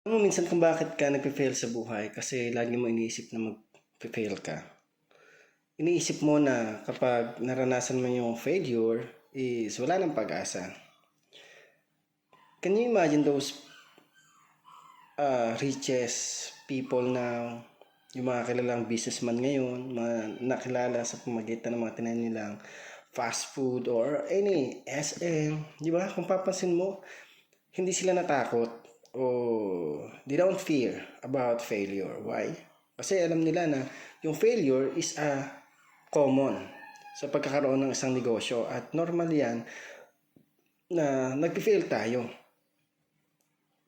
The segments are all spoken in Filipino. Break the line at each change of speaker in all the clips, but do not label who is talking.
Alam mo minsan kung bakit ka nagfe-fail sa buhay kasi lagi mo iniisip na mag-fail ka. Iniisip mo na kapag naranasan mo yung failure is wala nang pag-asa. Can you imagine those richest people now, yung mga kilalang businessman ngayon, mga nakilala sa pamagitan ng mga tinanim nilang fast food or any SM, di ba? Kung papansin mo, hindi sila natakot o they don't fear about failure. Why? Kasi alam nila na yung failure is a common sa pagkakaroon ng isang negosyo at normal yan na nag-fail tayo.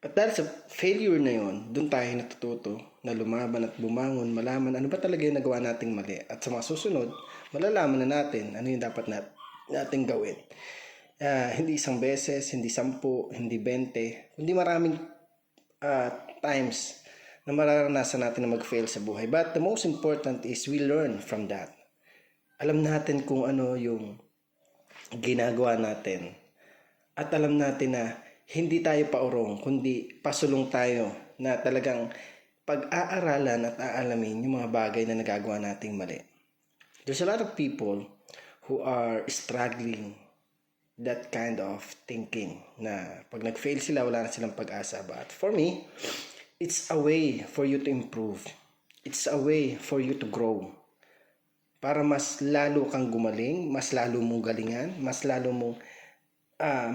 At dahil sa failure na yon, doon tayo natututo na lumaban at bumangon, malaman ano ba talaga yung nagawa nating mali. At sa mga susunod, malalaman na natin ano yung dapat nating gawin. Hindi isang beses, hindi 10, hindi 20, kundi maraming times na mararanasan natin na mag-fail sa buhay. But the most important is we learn from that. Alam natin kung ano yung ginagawa natin. At alam natin na hindi tayo paurong, kundi pasulong tayo na talagang pag-aaralan at aalamin yung mga bagay na nagagawa nating mali. There's a lot of people who are struggling that kind of thinking na pag nag-fail sila, wala na silang pag-asa. But for me, it's a way for you to improve. It's a way for you to grow. Para mas lalo kang gumaling, mas lalo mong galingan, mas lalo mong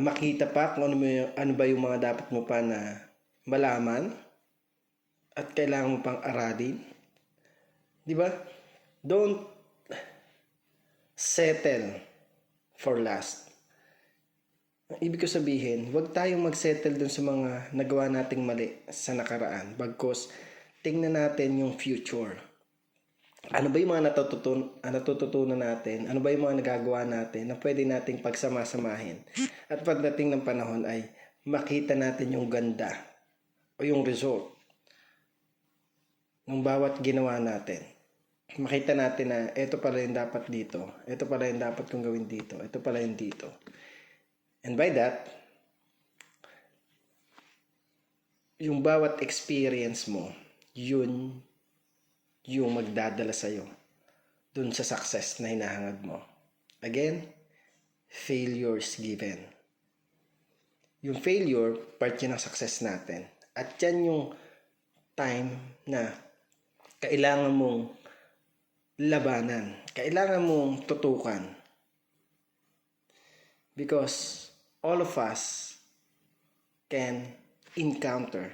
makita pa kung ano ba yung mga dapat mo pa na malaman at kailangan mo pang aralin. Di ba? Don't settle for last. Ibig ko sabihin, huwag tayong mag-settle dun sa mga nagawa nating mali sa nakaraan. Bagkus, tingnan natin yung future. Ano ba yung mga natututunan natin? Ano ba yung mga nagagawa natin na pwede nating pagsama-samahin? At pagdating ng panahon ay makita natin yung ganda o yung result ng bawat ginawa natin. Makita natin na ito pala yung dapat dito, ito pala yung dapat kong gawin dito, ito pala yung dito. And by that, yung bawat experience mo, yun yung magdadala sa'yo dun sa success na hinahangad mo. Again, failures given. Yung failure, part yun ng success natin. At yan yung time na kailangan mong labanan. Kailangan mong tutukan. Because all of us can encounter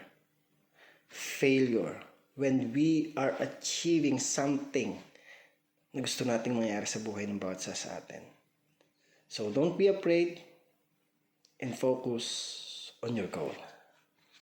failure when we are achieving something na gusto nating mangyari sa buhay ng bawat isa sa atin. So don't be afraid and focus on your goal.